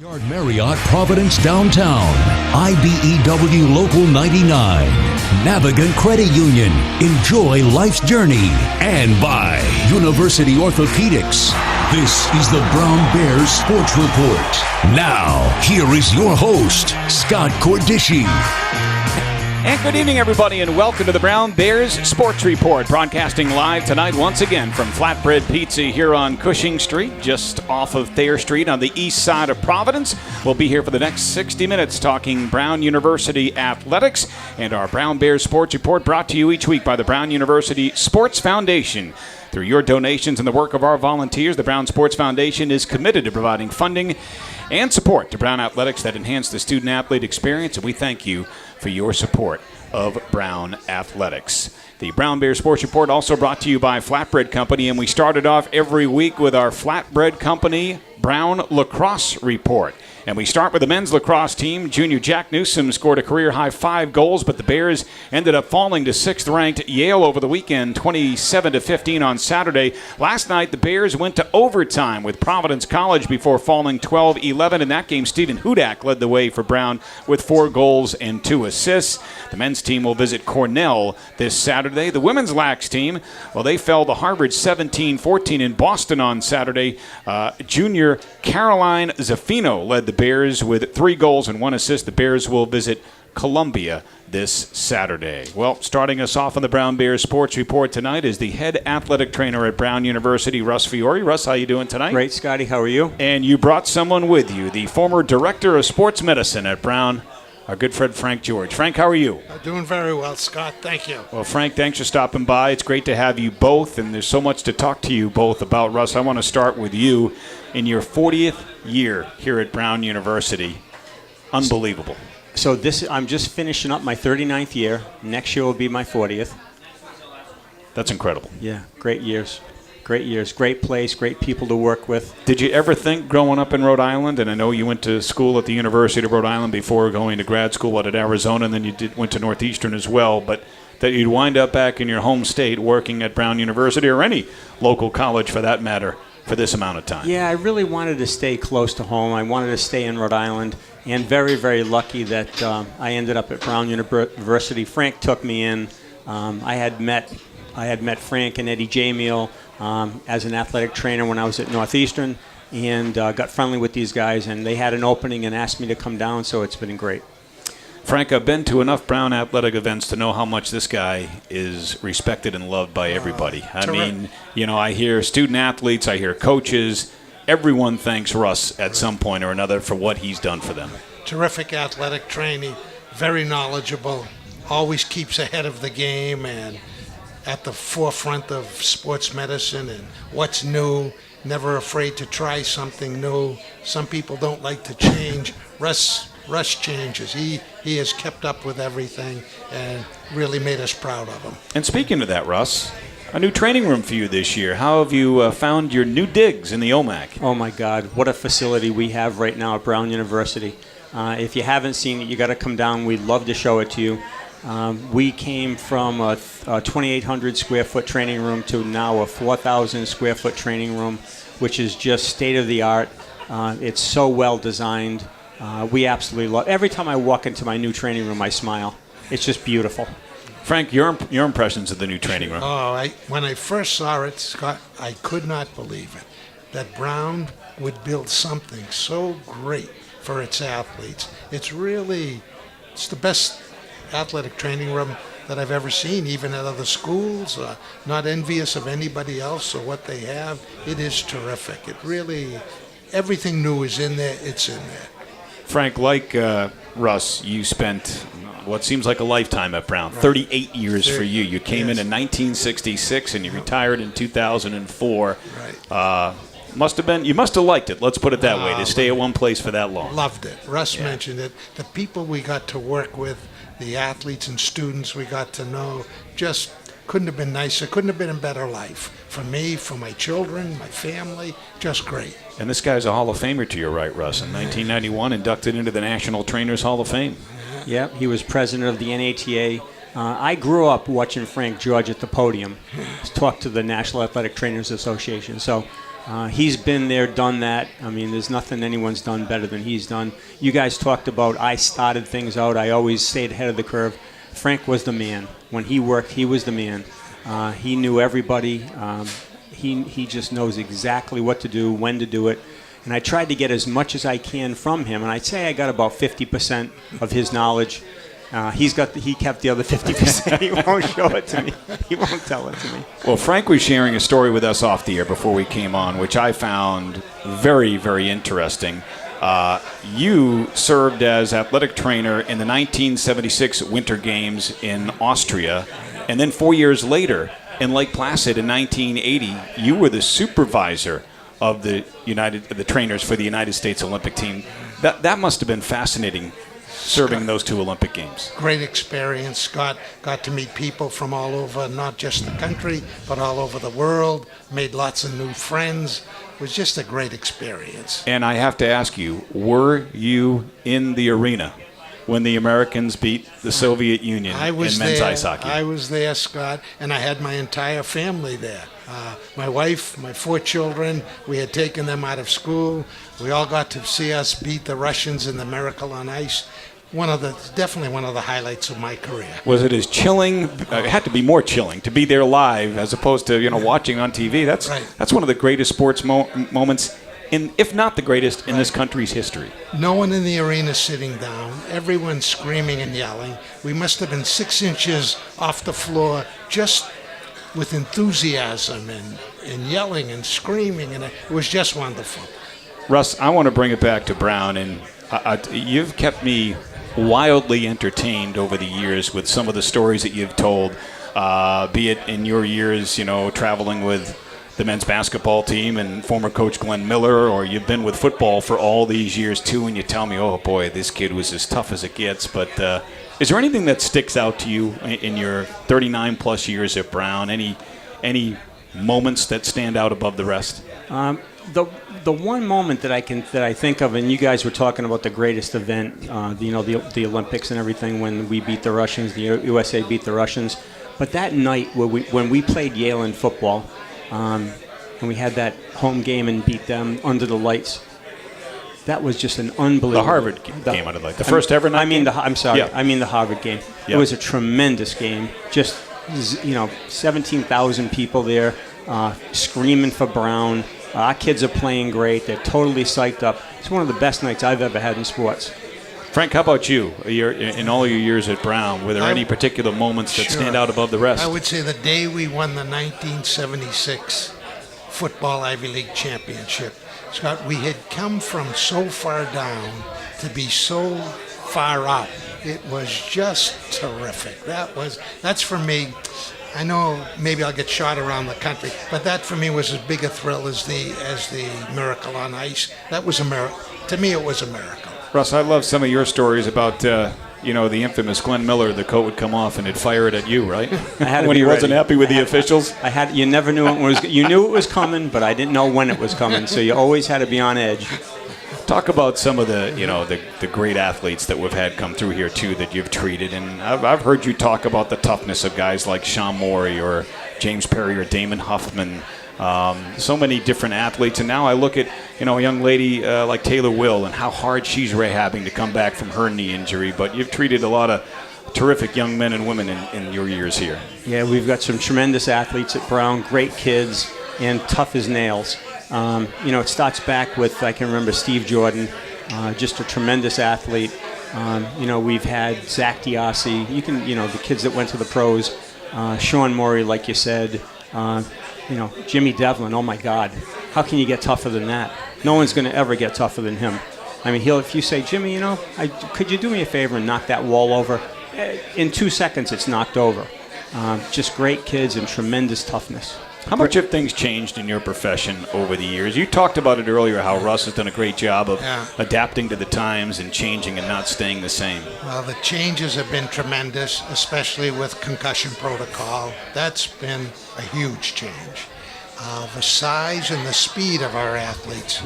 Yard Marriott, Providence Downtown, IBEW Local 99, Navigant Credit Union, enjoy life's journey, and by University Orthopedics. This is the Brown Bears Sports Report. Now, here is your host, Scott Cordischi. And good evening, everybody, and welcome to the Brown Bears Sports Report, broadcasting live tonight once again from Flatbread Pizza here on Cushing Street, just off of Thayer Street on the east side of Providence. We'll be here for the next 60 minutes talking Brown University athletics, and our Brown Bears Sports Report brought to you each week by the Brown University Sports Foundation. Through your donations and the work of our volunteers, the Brown Sports Foundation is committed to providing funding and support to Brown athletics that enhance the student-athlete experience, and we thank you for your support of Brown athletics. The Brown Bears Sports Report also brought to you by Flatbread Company, and we started off every week with our Flatbread Company Brown Lacrosse Report. And we start with the men's lacrosse team. Junior Jack Newsom scored a career-high 5 goals, but the Bears ended up falling to 6th-ranked Yale over the weekend, 27-15 on Saturday. Last night, the Bears went to overtime with Providence College before falling 12-11. In that game, Stephen Hudak led the way for Brown with 4 goals and 2 assists. The men's team will visit Cornell this Saturday. The women's lax team, well, they fell to Harvard 17-14 in Boston on Saturday. Junior Caroline Zaffino led the Bears with 3 goals and 1 assist. The Bears will visit Columbia this Saturday. Well, starting us off on the Brown Bears Sports Report tonight is the head athletic trainer at Brown University, Russ Fiore. Russ, how you doing tonight? Great, Scotty. How are you? And you brought someone with you, the former director of sports medicine at Brown, our good friend Frank George. Frank, how are you? Doing very well, Scott. Thank you. Well, Frank, thanks for stopping by. It's great to have you both, and there's so much to talk to you both about. Russ, I want to start with you in your 40th year here at Brown University. Unbelievable. So I'm just finishing up my 39th year. Next year will be my 40th. That's incredible. Yeah, great years. Great years. Great place, great people to work with. Did you ever think growing up in Rhode Island, and I know you went to school at the University of Rhode Island before going to grad school at Arizona, and then you went to Northeastern as well, but that you'd wind up back in your home state working at Brown University or any local college for that matter for this amount of time? Yeah, I really wanted to stay close to home. I wanted to stay in Rhode Island, and very, very lucky that I ended up at Brown University. Frank took me in. I had met Frank and Eddie Jamiel as an athletic trainer when I was at Northeastern, and got friendly with these guys, and they had an opening and asked me to come down, so it's been great. Frank, I've been to enough Brown athletic events to know how much this guy is respected and loved by everybody. I mean, you know, I hear student athletes, I hear coaches. Everyone thanks Russ at some point or another for what he's done for them. Terrific athletic training, very knowledgeable, always keeps ahead of the game and at the forefront of sports medicine and what's new, never afraid to try something new. Some people don't like to change. Russ changes. He has kept up with everything and really made us proud of him. And speaking of that, Russ, a new training room for you this year. How have you found your new digs in the OMAC? Oh, my God. What a facility we have right now at Brown University. If you haven't seen it, you got to come down. We'd love to show it to you. We came from a 2,800 square foot training room to now a 4,000 square foot training room, which is just state of the art. It's so well designed. We absolutely love. Every time I walk into my new training room, I smile. It's just beautiful. Frank, your impressions of the new training room? Oh, when I first saw it, Scott, I could not believe it, that Brown would build something so great for its athletes. It's the best athletic training room that I've ever seen, even at other schools. Not envious of anybody else or what they have. It is terrific. It really, everything new is in there. It's in there. Frank, like Russ, you spent what seems like a lifetime at Brown. Right. 38 years for you. You came in 1966 and you retired in 2004. Right. You must have liked it, let's put it that way, to stay at one place for that long. Loved it. Russ mentioned it. The people we got to work with, the athletes and students we got to know, just couldn't have been nicer, couldn't have been a better life. For me, for my children, my family, just great. And this guy's a Hall of Famer to your right, Russ. In 1991, inducted into the National Trainers Hall of Fame. Yeah, he was president of the NATA. I grew up watching Frank George at the podium talk to the National Athletic Trainers Association. So He's been there, done that. I mean, there's nothing anyone's done better than he's done. You guys talked about I started things out. I always stayed ahead of the curve. Frank was the man. When he worked, he was the man. He knew everybody. He just knows exactly what to do, when to do it. And I tried to get as much as I can from him, and I'd say I got about 50% of his knowledge. He kept the other 50%. He won't show it to me. He won't tell it to me. Well, Frank was sharing a story with us off the air before we came on, which I found very, very interesting. You served as athletic trainer in the 1976 Winter Games in Austria, and then 4 years later in Lake Placid in 1980, you were the supervisor of the trainers for the United States Olympic team. That must have been fascinating, serving those two Olympic Games. Great experience. Got to meet people from all over, not just the country, but all over the world. Made lots of new friends. It was just a great experience. And I have to ask you, were you in the arena when the Americans beat the Soviet Union in men's ice hockey? I was there, Scott, and I had my entire family there. My wife, my 4 children, we had taken them out of school. We all got to see us beat the Russians in the Miracle on Ice. Definitely one of the highlights of my career. Was it as chilling? It had to be more chilling to be there live as opposed to watching on TV. That's one of the greatest sports moments, if not the greatest, in this country's history. No one in the arena sitting down. Everyone screaming and yelling. We must have been 6 inches off the floor, just with enthusiasm and yelling and screaming, and it was just wonderful. Russ, I want to bring it back to Brown, and you've kept me wildly entertained over the years with some of the stories that you've told, be it in your years, traveling with the men's basketball team and former coach Glenn Miller, or you've been with football for all these years too, and you tell me, oh boy, this kid was as tough as it gets. But is there anything that sticks out to you in your 39 plus years at Brown? Any moments that stand out above the rest? The one moment that I think of, and you guys were talking about the greatest event, the Olympics and everything, when we beat the Russians, the USA beat the Russians. But that night when we played Yale in football, and we had that home game and beat them under the lights, that was just an unbelievable. The Harvard game under the lights, the first ever night. I'm sorry. Yeah. I mean the Harvard game. Yeah. It was a tremendous game. Just 17,000 people there, screaming for Brown. Our kids are playing great. They're totally psyched up. It's one of the best nights I've ever had in sports. Frank, how about you? In all your years at Brown, were there any particular moments that stand out above the rest? I would say the day we won the 1976 Football Ivy League Championship. Scott, we had come from so far down to be so far up. It was just terrific. That's for me. I know maybe I'll get shot around the country, but that for me was as big a thrill as the Miracle on Ice. That was a miracle. To me, it was a miracle. Russ, I love some of your stories about the infamous Glenn Miller. The coat would come off and it'd fire it at you, right? When he wasn't happy with the officials. You never knew it was. You knew it was coming, but I didn't know when it was coming. So you always had to be on edge. Talk about some of the great athletes that we've had come through here too that you've treated, and I've heard you talk about the toughness of guys like Sean Morey or James Perry or Damon Huffman. So many different athletes, and now I look at a young lady like Taylor Will and how hard she's rehabbing to come back from her knee injury. But you've treated a lot of terrific young men and women in your years here. Yeah, we've got some tremendous athletes at Brown, great kids, and tough as nails. It starts back with, I can remember Steve Jordan, just a tremendous athlete. We've had Zach Diassi, the kids that went to the pros, Sean Morey, like you said, Jimmy Devlin, oh my God, how can you get tougher than that? No one's going to ever get tougher than him. I mean, if you say, Jimmy, could you do me a favor and knock that wall over? In 2 seconds, it's knocked over. Just great kids and tremendous toughness. How much have things changed in your profession over the years? You talked about it earlier, how Russ has done a great job of adapting to the times and changing and not staying the same. Well, the changes have been tremendous, especially with concussion protocol. That's been a huge change. The size and the speed of our athletes,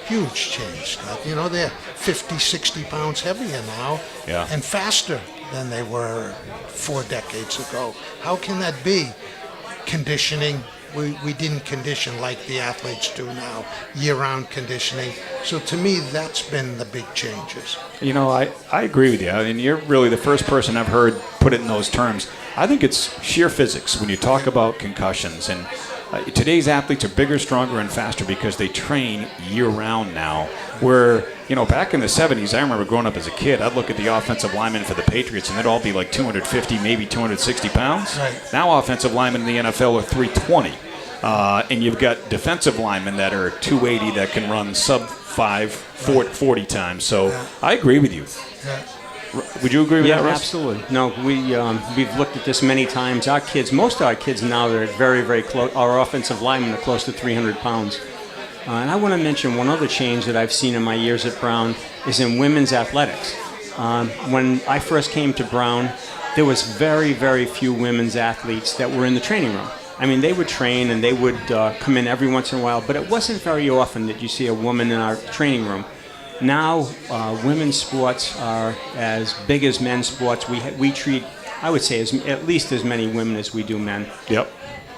huge change. They're 50, 60 pounds heavier now and faster than they were 4 decades ago. How can that be? Conditioning, we didn't condition like the athletes do now, year-round conditioning. So to me, that's been the big changes. You know, I agree with you. I mean, you're really the first person I've heard put it in those terms. I think it's sheer physics when you talk about concussions. And today's athletes are bigger, stronger, and faster because they train year-round now. Where, you know, back in the 70s, I remember growing up as a kid, I'd look at the offensive linemen for the Patriots, and they'd all be like 250, maybe 260 pounds. Right. Now offensive linemen in the NFL are 320. And you've got defensive linemen that are 280 that can run sub-5, 40 times. So I agree with you. Yeah. Would you agree with that, Russ? Absolutely. No, we've looked at this many times. Our kids, most of our kids now, they're very, very close. Our offensive linemen are close to 300 pounds. And I want to mention one other change that I've seen in my years at Brown is in women's athletics. When I first came to Brown, there was very, very few women's athletes that were in the training room. I mean, they would train and they would come in every once in a while, but it wasn't very often that you see a woman in our training room. Now, women's sports are as big as men's sports. We treat, I would say, at least as many women as we do men. Yep.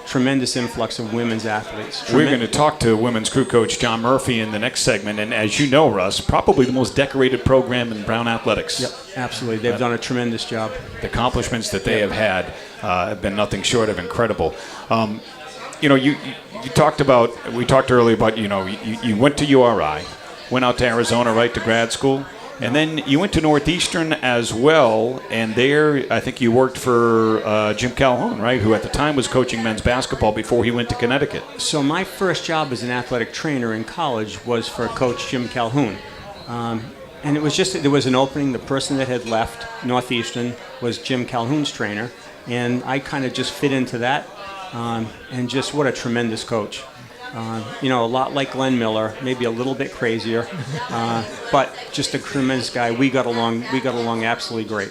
Tremendous influx of women's athletes. We're going to talk to women's crew coach John Murphy in the next segment, and as you know, Russ, probably the most decorated program in Brown athletics. Yep, absolutely. They've done a tremendous job. The accomplishments that they have had have been nothing short of incredible. You know, you talked about, we talked earlier about, you know, you went to URI, went out to Arizona, right, to grad school. And then you went to Northeastern as well, and there I think you worked for Jim Calhoun, right, who at the time was coaching men's basketball before he went to Connecticut. So my first job as an athletic trainer in college was for Coach Jim Calhoun. And it was just, there was an opening. The person that had left Northeastern was Jim Calhoun's trainer, and I kind of just fit into that, and just what a tremendous coach. You know, a lot like Glenn Miller, maybe a little bit crazier, but just a tremendous guy. We got along absolutely great.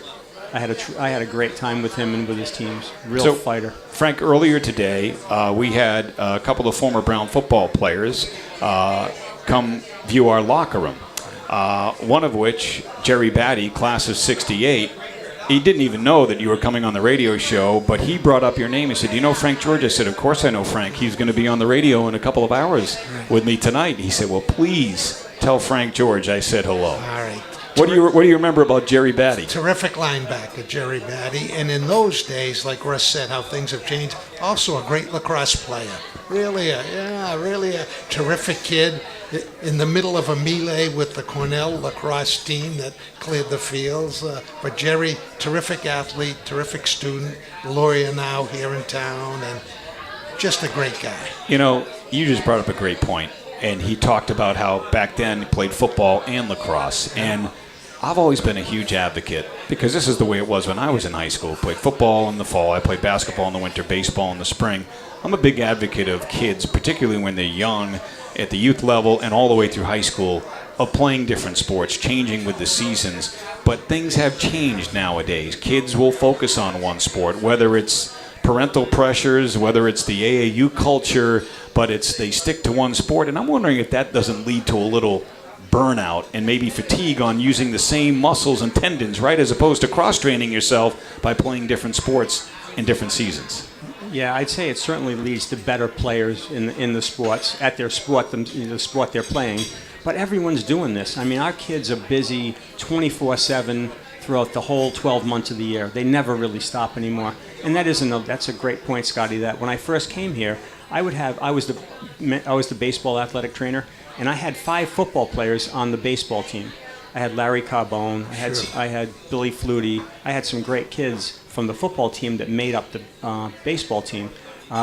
I had a great time with him and with his teams. Real fighter. Frank, earlier today, we had a couple of former Brown football players come view our locker room. One of which, Jerry Batty, class of '68. He didn't even know that you were coming on the radio show, but he brought up your name. He said, "Do you know Frank George?" I said, "Of course I know Frank. He's going to be on the radio in a couple of hours with me tonight." He said, "Well, please tell Frank George I said hello." All right. What do you remember about Jerry Batty? Terrific linebacker, Jerry Batty. And in those days, like Russ said, how things have changed, also a great lacrosse player. Really a terrific kid in the middle of a melee with the Cornell lacrosse team that cleared the fields. But Jerry, terrific athlete, terrific student, lawyer now here in town, and just a great guy. You know, you just brought up a great point, and he talked about how back then he played football and lacrosse, and I've always been a huge advocate because this is the way it was when I was in high school. I played football in the fall, I played basketball in the winter, baseball in the spring. I'm a big advocate of kids, particularly when they're young, at the youth level and all the way through high school, of playing different sports, changing with the seasons. But things have changed nowadays. Kids will focus on one sport, whether it's parental pressures, whether it's the AAU culture, but they stick to one sport. And I'm wondering if that doesn't lead to a little burnout and maybe fatigue on using the same muscles and tendons, right, as opposed to cross-training yourself by playing different sports in different seasons. Yeah, I'd say it certainly leads to better players in the sports, at their sport, the sport they're playing. But everyone's doing this. I mean, our kids are busy 24/7 throughout the whole 12 months of the year. They never really stop anymore. And that's a great point, Scotty, that when I first came here, I was the baseball athletic trainer, and I had 5 football players on the baseball team. I had Larry Carbone, I had Billy Flutie, I had some great kids from the football team that made up the baseball team.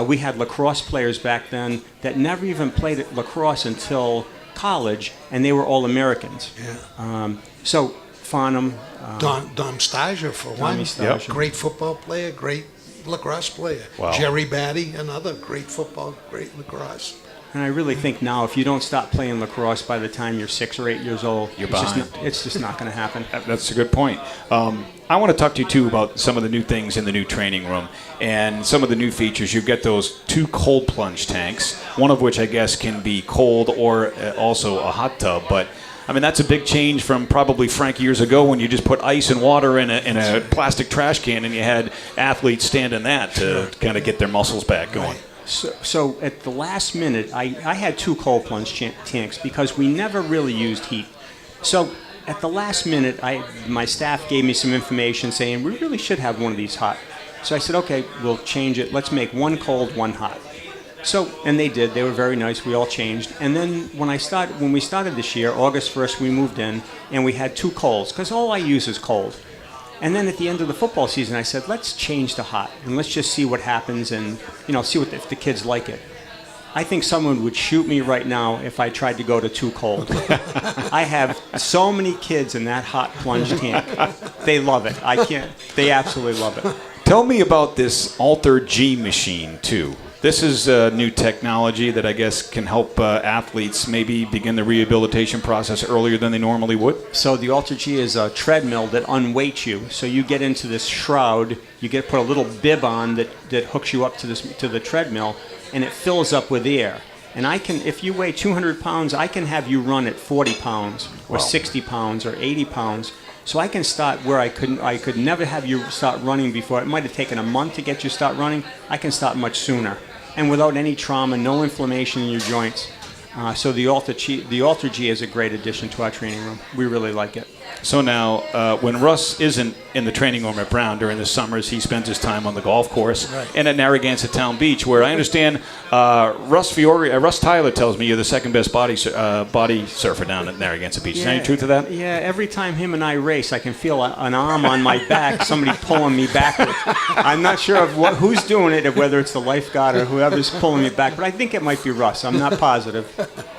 We had lacrosse players back then that never even played lacrosse until college, and they were all Americans. Yeah. So Farnham, Dom Stager, for one. Stager. Great football player, great lacrosse player. Wow. Jerry Batty, another great football, great lacrosse. and I really think now if you don't stop playing lacrosse by the time you're 6 or 8 years old, it's just not going to happen. That's a good point. I want to talk to you, too, about some of the new things in the new training room and some of the new features. You get those 2 cold plunge tanks, one of which I guess can be cold or also a hot tub. But, I mean, that's a big change from probably, Frank, years ago when you just put ice and water in a plastic trash can and you had athletes stand in that to kind of get their muscles back going. Right. So at the last minute, I had 2 cold plunge tanks because we never really used heat. So at the last minute, my staff gave me some information saying we really should have one of these hot. So I said, okay, we'll change it. Let's make 1 cold, 1 hot. So, and they did. They were very nice. We all changed. And then when we started this year, August 1st, we moved in, and we had 2 colds, because all I use is cold. And then at the end of the football season, I said, let's change to hot, and let's just see what happens and, see if the kids like it. I think someone would shoot me right now if I tried to go to 2 cold. I have so many kids in that hot plunge tank. They love it. They absolutely love it. Tell me about this Alter G machine, too. This is new technology that I guess can help athletes maybe begin the rehabilitation process earlier than they normally would. So the Alter G is a treadmill that unweights you. So you get into this shroud, you put a little bib on that hooks you up to the treadmill, and it fills up with air. And if you weigh 200 pounds, I can have you run at 40 pounds or 60 pounds or 80 pounds. So I can start where I could never have you start running before. It might have taken a month to get you to start running. I can start much sooner. And without any trauma, no inflammation in your joints. So the Alter G is a great addition to our training room. We really like it. So now, when Russ isn't in the training room at Brown during the summers, he spends his time on the golf course and at Narragansett Town Beach, where I understand Russ Tyler tells me you're the second best body surfer down at Narragansett Beach. Is there any truth to that? Yeah, every time him and I race, I can feel an arm on my back, somebody pulling me backward. I'm not sure of who's doing it, whether it's the lifeguard or whoever's pulling me back, but I think it might be Russ. I'm not positive.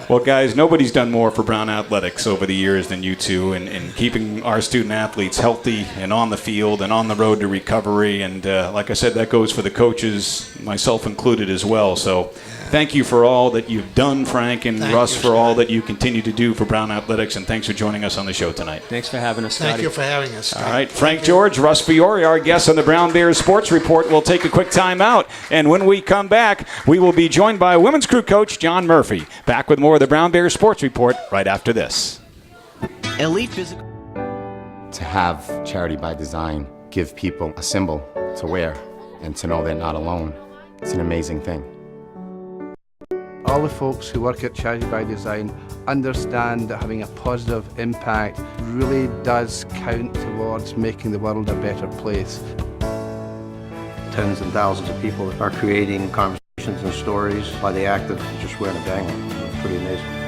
Well, guys, nobody's done more for Brown Athletics over the years than you two in keeping our student athletes healthy and on the field and on the road to recovery. And like I said, that goes for the coaches, myself included as well. So thank you for all that you've done, Frank and Russ, for all that you continue to do for Brown Athletics. And thanks for joining us on the show tonight. Thanks for having us, Scotty. Thank you for having us, Scott. All right, Frank George, Russ Fiore, our guests on the Brown Bears Sports Report. We'll take a quick time out. And when we come back, we will be joined by women's crew coach John Murphy. Back with more of the Brown Bears Sports Report right after this. Elite Physical. To have Charity by Design give people a symbol to wear and to know they're not alone, it's an amazing thing. All the folks who work at Charity by Design understand that having a positive impact really does count towards making the world a better place. Tens and thousands of people are creating conversations and stories by the act of just wearing a dangler. It's pretty amazing.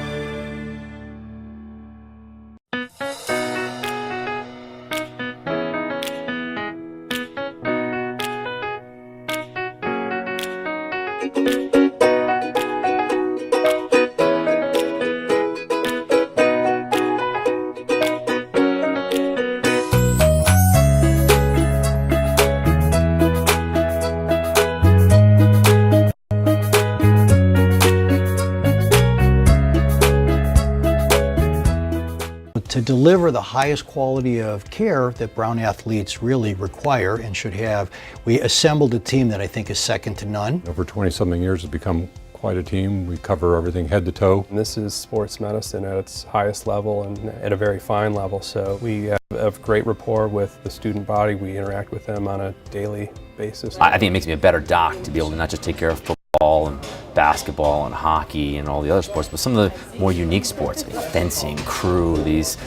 To deliver the highest quality of care that Brown athletes really require and should have, we assembled a team that I think is second to none. Over 20-something years, it's become quite a team. We cover everything head to toe. And this is sports medicine at its highest level and at a very fine level. So we have great rapport with the student body. We interact with them on a daily basis. I think it makes me a better doc to be able to not just take care of football and basketball and hockey and all the other sports, but some of the more unique sports, like fencing, crew, these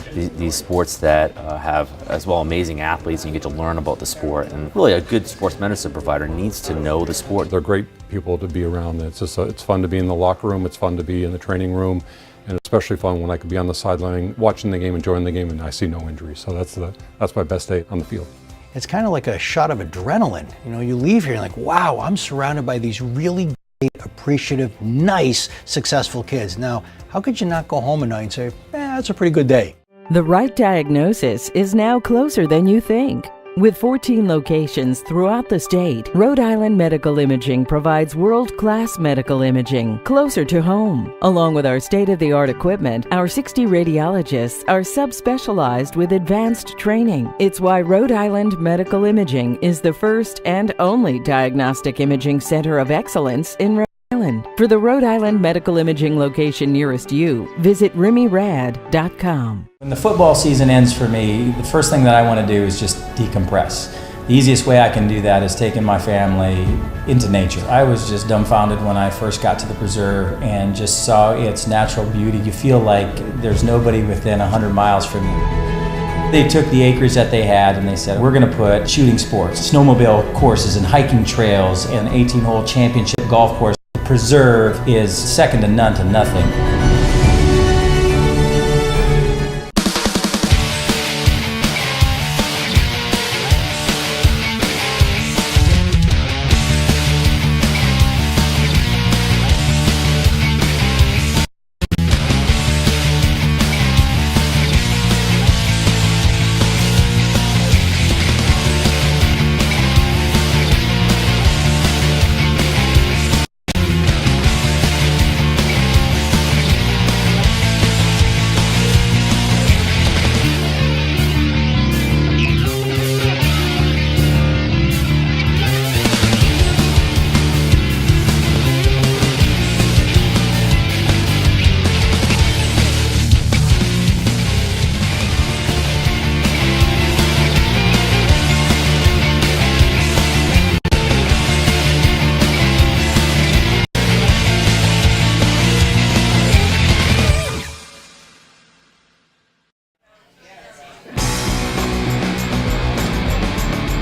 sports that have as well amazing athletes, and you get to learn about the sport. And really, a good sports medicine provider needs to know the sport. They're great people to be around. It's fun to be in the locker room. It's fun to be in the training room, and especially fun when I could be on the sideline watching the game, enjoying the game, and I see no injuries. So that's my best day on the field. It's kind of like a shot of adrenaline. You know, you leave here and like, wow, I'm surrounded by these really great, appreciative, nice, successful kids. Now, how could you not go home at night and say, that's a pretty good day? The right diagnosis is now closer than you think. With 14 locations throughout the state, Rhode Island Medical Imaging provides world-class medical imaging closer to home. Along with our state-of-the-art equipment, our 60 radiologists are subspecialized with advanced training. It's why Rhode Island Medical Imaging is the first and only diagnostic imaging center of excellence in Rhode Island. For the Rhode Island Medical Imaging location nearest you, visit RimyRad.com. When the football season ends for me, the first thing that I want to do is just decompress. The easiest way I can do that is taking my family into nature. I was just dumbfounded when I first got to the preserve and just saw its natural beauty. You feel like there's nobody within 100 miles from you. They took the acreage that they had and they said, we're going to put shooting sports, snowmobile courses and hiking trails and 18-hole championship golf course. The preserve is second to none to nothing.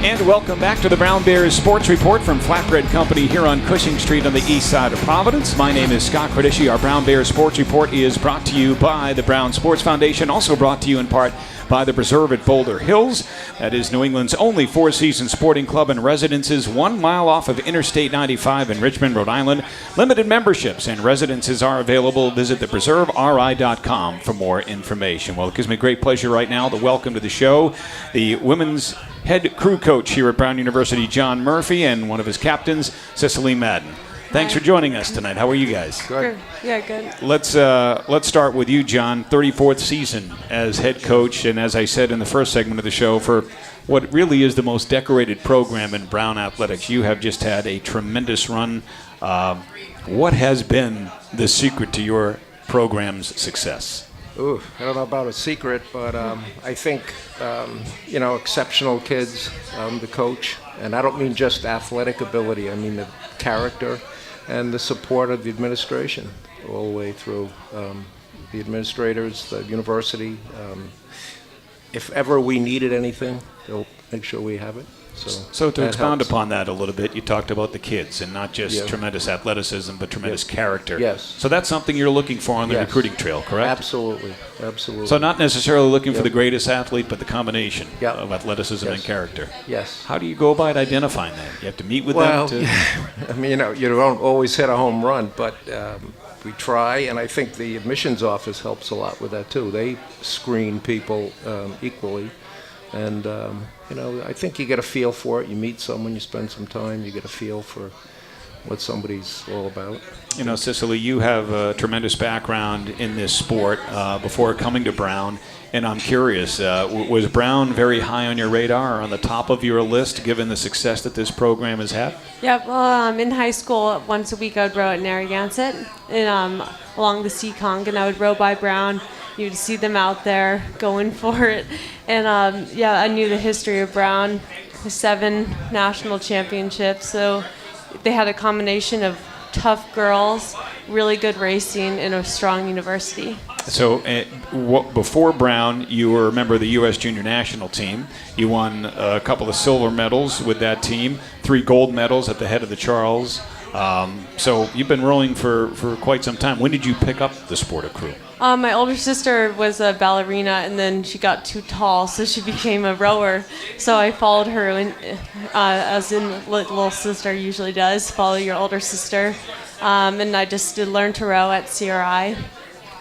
And welcome back to the Brown Bears Sports Report from Flatbread Company here on Cushing Street on the east side of Providence. My name is Scott Credici. Our Brown Bears Sports Report is brought to you by the Brown Sports Foundation, also brought to you in part by the Preserve at Boulder Hills. That is New England's only four-season sporting club and residences 1 mile off of Interstate 95 in Richmond, Rhode Island. Limited memberships and residences are available. Visit thepreserveri.com for more information. Well, it gives me great pleasure right now to welcome to the show the women's head crew coach here at Brown University, John Murphy, and one of his captains, Cicely Madden. Thanks for joining us tonight. How are you guys? Good. Yeah, good. Let's start with you, John. 34th season as head coach, and as I said in the first segment of the show, for what really is the most decorated program in Brown athletics. You have just had a tremendous run. What has been the secret to your program's success? Ooh, I don't know about a secret, but I think, exceptional kids, the coach, and I don't mean just athletic ability, I mean the character and the support of the administration all the way through. The administrators, the university. If ever we needed anything, they'll make sure we have it. So to expound upon that a little bit, you talked about the kids and not just tremendous athleticism, but tremendous character. Yes. So that's something you're looking for on the recruiting trail, correct? Absolutely. So not necessarily looking for the greatest athlete, but the combination of athleticism and character. Yes. How do you go about identifying that? You have to meet with them? I mean, you don't always hit a home run, but we try, and I think the admissions office helps a lot with that too. They screen people equally. And, I think you get a feel for it. You meet someone, you spend some time, you get a feel for what somebody's all about. Cicely, you have a tremendous background in this sport before coming to Brown. And I'm curious, was Brown very high on your radar or on the top of your list given the success that this program has had? Yeah, well, in high school, once a week I would row at Narragansett and along the Seekonk, and I would row by Brown. You'd see them out there going for it. And I knew the history of Brown, the 7 national championships. So they had a combination of tough girls, really good racing, and a strong university. So before Brown, you were a member of the U.S. Junior National Team. You won a couple of silver medals with that team, 3 gold medals at the head of the Charles. So you've been rowing for quite some time. When did you pick up the sport of crew? My older sister was a ballerina, and then she got too tall, so she became a rower. So I followed her, as in little sister usually does, follow your older sister. And I just did learn to row at CRI,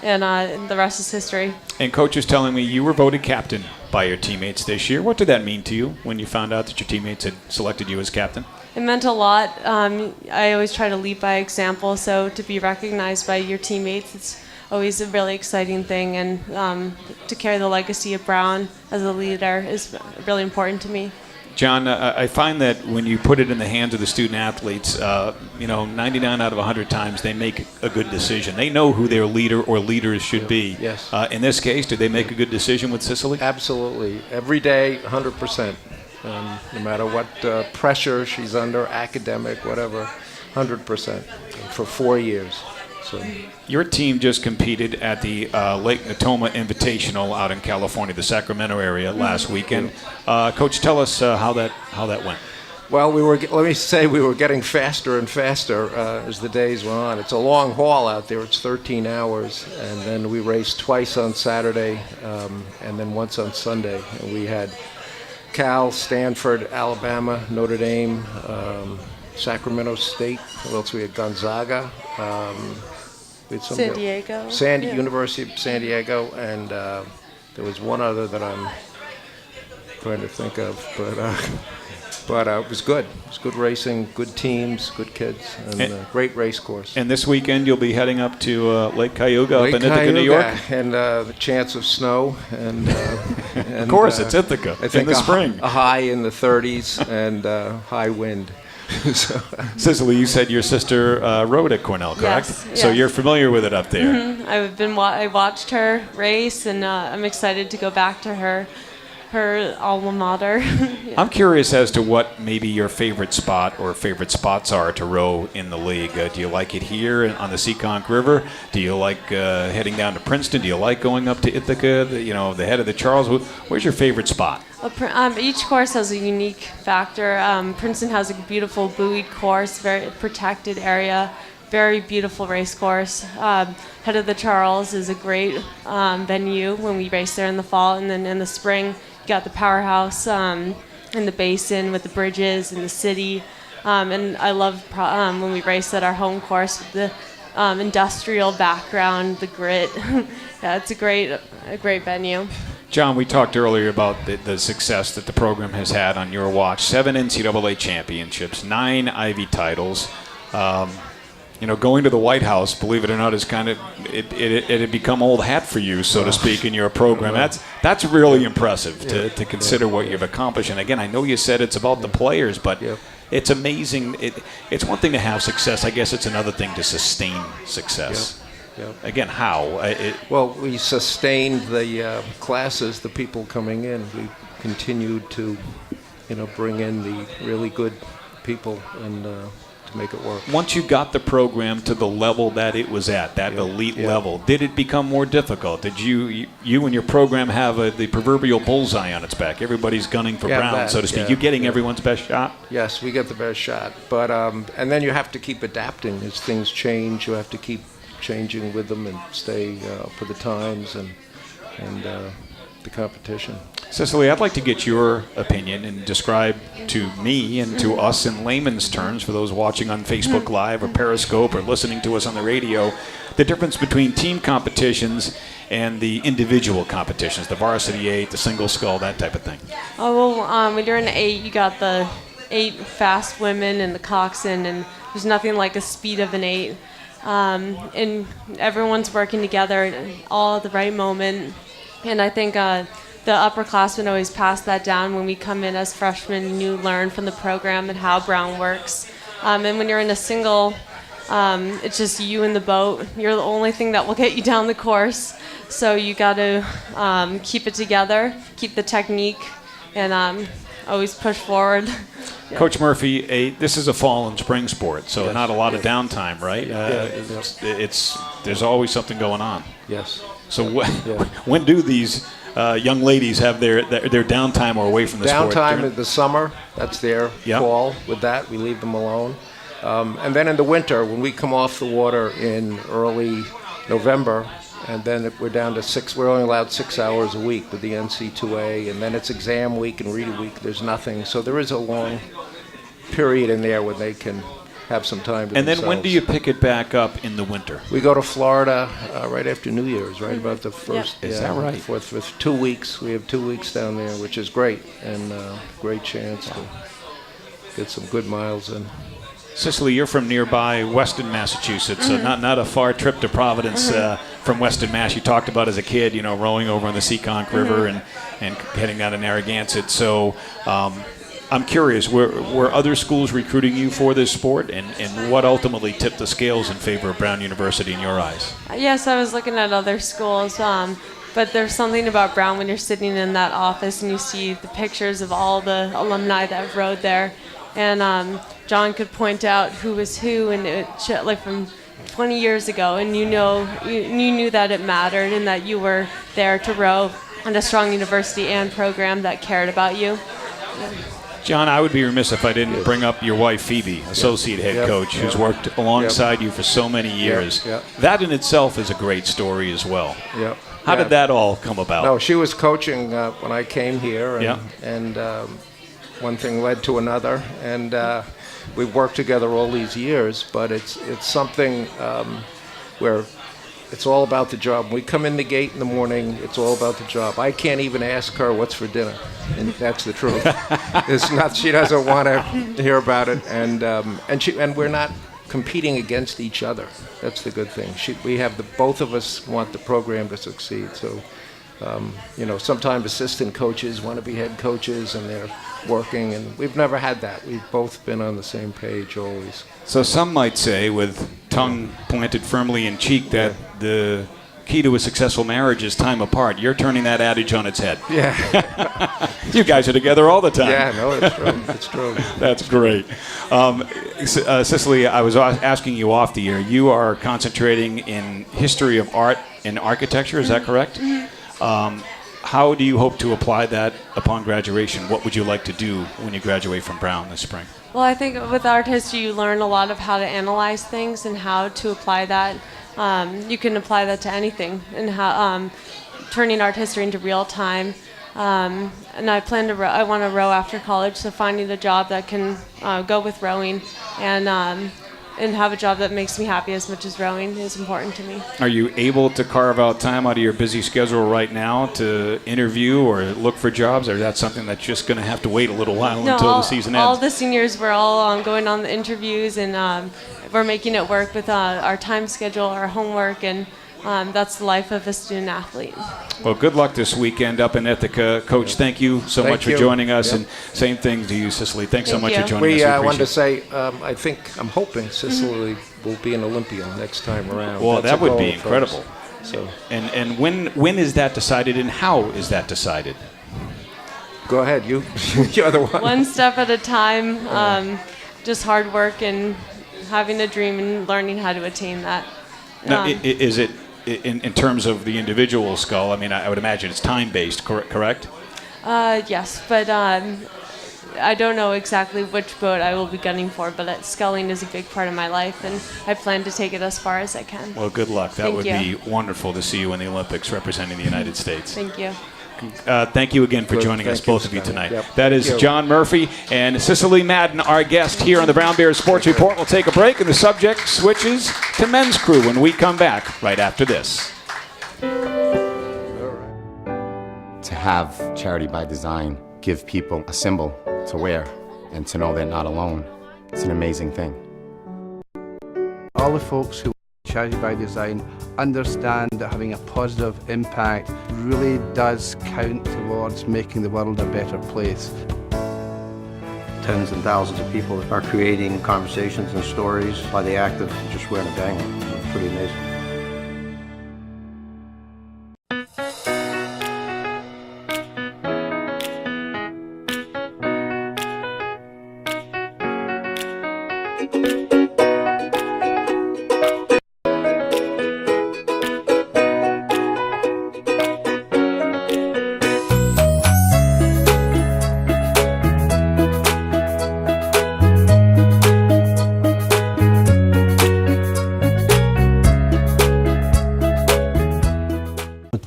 and the rest is history. And Coach is telling me you were voted captain by your teammates this year. What did that mean to you when you found out that your teammates had selected you as captain? It meant a lot. I always try to lead by example, so to be recognized by your teammates, it's always a really exciting thing, and to carry the legacy of Brown as a leader is really important to me. John, I find that when you put it in the hands of the student athletes, 99 out of 100 times they make a good decision. They know who their leader or leaders should be. Yes. In this case, did they make a good decision with Cicely? Absolutely. Every day, 100%. And no matter what pressure she's under, academic, whatever, 100% for 4 years. So. Your team just competed at the Lake Natoma Invitational out in California, the Sacramento area, last weekend. Coach, tell us how that went. Well, we were getting faster and faster as the days went on. It's a long haul out there. It's 13 hours, and then we raced twice on Saturday, and then once on Sunday. And we had Cal, Stanford, Alabama, Notre Dame, Sacramento State. What else? We had Gonzaga. We had San Diego. University of San Diego, and there was one other that I'm trying to think of, but it was good. It was good racing, good teams, good kids, and great race course. And this weekend you'll be heading up to Lake Cayuga up in Ithaca, New York? And the chance of snow. And of course, it's Ithaca I think in the spring. A high in the 30s and high wind. So. Cicely, you said your sister rode at Cornell, correct? Yes. So you're familiar with it up there. Mm-hmm. I watched her race, and I'm excited to go back to her alma mater. I'm curious as to what maybe your favorite spot or favorite spots are to row in the league. Do you like it here on the Seekonk River? Do you like heading down to Princeton? Do you like going up to Ithaca, the head of the Charles? Where's your favorite spot? Each course has a unique factor. Princeton has a beautiful buoyed course, very protected area, very beautiful race course. Head of the Charles is a great venue when we race there in the fall, and then in the spring you got the powerhouse in the basin with the bridges and the city. And I love when we race at our home course with the industrial background, the grit. Yeah, it's a great venue. John, we talked earlier about the success that the program has had on your watch. 7 NCAA championships, 9 Ivy titles. Going to the White House, believe it or not, is kind of it had become old hat for you, so to speak, in your program. That's really impressive to consider what you've accomplished. And again, I know you said it's about the players, but it's amazing. It's one thing to have success. I guess it's another thing to sustain success. Again, how? Well, we sustained the classes, the people coming in. We continued to, bring in the really good people and to make it work. Once you got the program to the level that it was at, that elite level, did it become more difficult? Did you and your program have the proverbial bullseye on its back? Everybody's gunning for Brown, so to speak. You getting everyone's best shot? Yes, we get the best shot. But and then you have to keep adapting as things change. You have to keep changing with them and stay up with the times and the competition. Cicely, I'd like to get your opinion and describe to me and to us in layman's terms, for those watching on Facebook Live or Periscope or listening to us on the radio, the difference between team competitions and the individual competitions, the varsity 8, the single scull, that type of thing. Oh, well, when you're in 8, you got the 8 fast women and the coxswain, and there's nothing like the speed of an 8. And everyone's working together all at the right moment. And I think the upperclassmen always pass that down when we come in as freshmen and you learn from the program and how Brown works. And when you're in a single, it's just you in the boat. You're the only thing that will get you down the course. So you got to keep it together, keep the technique, and always push forward. Coach Murphy, this is a fall and spring sport, so not a lot of downtime, right? There's always something going on. Yes. So when do these young ladies have their downtime or away from the sport? Downtime in the summer, that's their fall. With that, we leave them alone. And then in the winter, when we come off the water in early November, and then we're down to 6, we're only allowed 6 hours a week with the NC2A, and then it's exam week and reading week, there's nothing. So there is a long period in there when they can have some time to And themselves. then when do you pick it back up in the winter? We go to Florida right after New Year's, right about the first. Is that right? For 2 weeks. We have 2 weeks down there, which is great, and great chance to get some good miles in. Cicely, you're from nearby Weston, Massachusetts, not a far trip to Providence from Weston, Mass. You talked about as a kid, rowing over on the Seekonk River and heading down to Narragansett. So I'm curious, were other schools recruiting you for this sport, and what ultimately tipped the scales in favor of Brown University in your eyes? Yes, I was looking at other schools. But there's something about Brown when you're sitting in that office and you see the pictures of all the alumni that rode there. And John could point out who was who, and like from 20 years ago, and you knew that it mattered and that you were there to row on a strong university and program that cared about you. John, I would be remiss if I didn't bring up your wife, Phoebe, associate head coach, who's worked alongside you for so many years. That in itself is a great story as well. How did that all come about? No, she was coaching when I came here, and one thing led to another, and we've worked together all these years. But it's something where it's all about the job. When we come in the gate in the morning, it's all about the job. I can't even ask her what's for dinner, and that's the truth. It's not. She doesn't want to hear about it, and we're not competing against each other. That's the good thing. Both of us want the program to succeed. So, sometimes assistant coaches want to be head coaches, and they're working, and we've never had that. We've both been on the same page always. So some might say, with tongue planted firmly in cheek, that the key to a successful marriage is time apart. You're turning that adage on its head. Yeah. You guys are together all the time. Yeah, no, it's true. It's true. That's great. Cicely, I was asking you off the air. You are concentrating in history of art and architecture. Is that correct? Mm-hmm. How do you hope to apply that upon graduation? What would you like to do when you graduate from Brown this spring? Well, I think with art history, you learn a lot of how to analyze things and how to apply that. You can apply that to anything, and how turning art history into real time. And I plan to I want to row after college, so finding a job that can go with rowing and have a job that makes me happy as much as rowing is important to me. Are you able to carve out time out of your busy schedule right now to interview or look for jobs, or is that something that's just going to have to wait a little while until the season ends? All the seniors, we're all going on the interviews, and we're making it work with our time schedule, our homework, and that's the life of a student athlete. Well, good luck this weekend up in Ithaca. Coach, thank you so much for joining us, and same thing to you, Cicely. Thanks so much for joining us. I wanted to say, I'm hoping Cicely will be an Olympian next time around. Well, That's that would be incredible. So, and when is that decided, and how is that decided? Go ahead, you're the one. One step at a time, just hard work and having a dream and learning how to attain that. Now, is it in terms of the individual scull? I mean, I would imagine it's time-based, correct? Yes, but I don't know exactly which boat I will be gunning for, but sculling is a big part of my life, and I plan to take it as far as I can. Well, good luck. That would Thank you. be wonderful to see you in the Olympics representing the United States. Thank you. Thank you again for joining us, both of you, Scotty. tonight. Yep. That is John Murphy and Cicely Madden, our guest here on the Brown Bears Sports Report. We'll take a break, and the subject switches to men's crew when we come back right after this. To have Charity by Design give people a symbol to wear and to know they're not alone, it's an amazing thing. All the folks who Charity by Design understand that having a positive impact really does count towards making the world a better place. Tens and thousands of people are creating conversations and stories by the act of just wearing a banger. It's pretty amazing.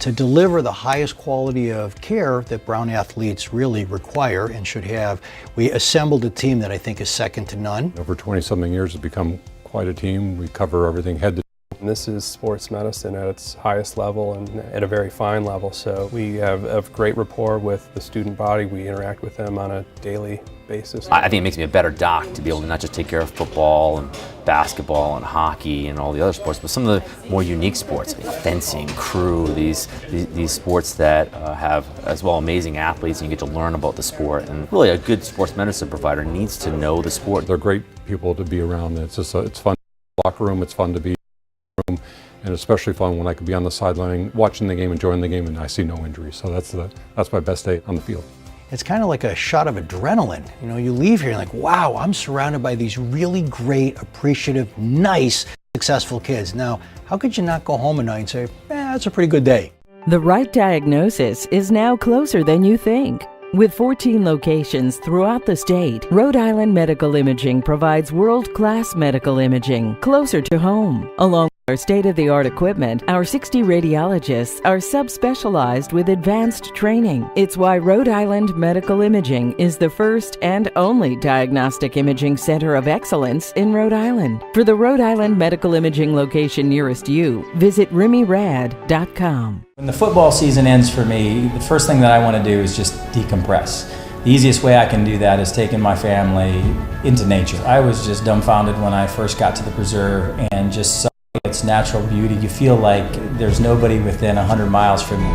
To deliver the highest quality of care that Brown athletes really require and should have, we assembled a team that I think is second to none. Over 20-something years, it's become quite a team. We cover everything head to toe. And this is sports medicine at its highest level and at a very fine level. So we have a great rapport with the student body. We interact with them on a daily basis. I think it makes me a better doc to be able to not just take care of football and basketball and hockey and all the other sports, but some of the more unique sports, like fencing, crew, these sports that have as well amazing athletes, and you get to learn about the sport. And really, a good sports medicine provider needs to know the sport. They're great people to be around. It's fun. Locker room. It's fun to be in the room, and especially fun when I could be on the sideline watching the game, enjoying the game, and I see no injuries. So that's my best day on the field. It's kind of like a shot of adrenaline. You know, you leave here and like, wow, I'm surrounded by these really great, appreciative, nice, successful kids. Now, how could you not go home at night and say, that's a pretty good day? The right diagnosis is now closer than you think. With 14 locations throughout the state, Rhode Island Medical Imaging provides world-class medical imaging closer to home. Along with our state-of-the-art equipment, our 60 radiologists are subspecialized with advanced training. It's why Rhode Island Medical Imaging is the first and only diagnostic imaging center of excellence in Rhode Island. For the Rhode Island Medical Imaging location nearest you, visit RimyRad.com. When the football season ends for me, the first thing that I want to do is just decompress. The easiest way I can do that is taking my family into nature. I was just dumbfounded when I first got to the preserve and just saw its natural beauty. You feel like there's nobody within 100 miles from you.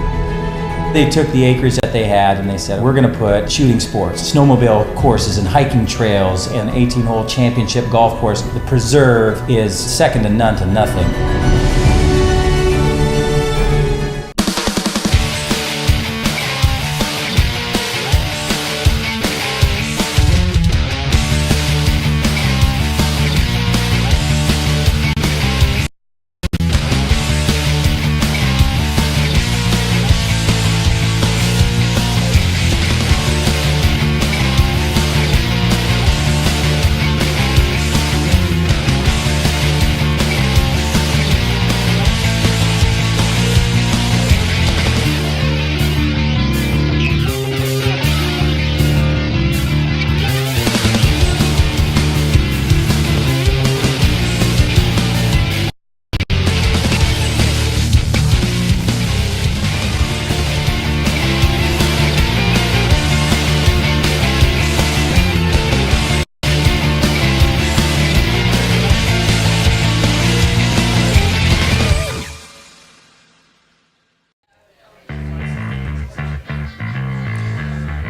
They took the acreage that they had and they said, we're going to put shooting sports, snowmobile courses and hiking trails and 18-hole championship golf course. The preserve is second to none to nothing.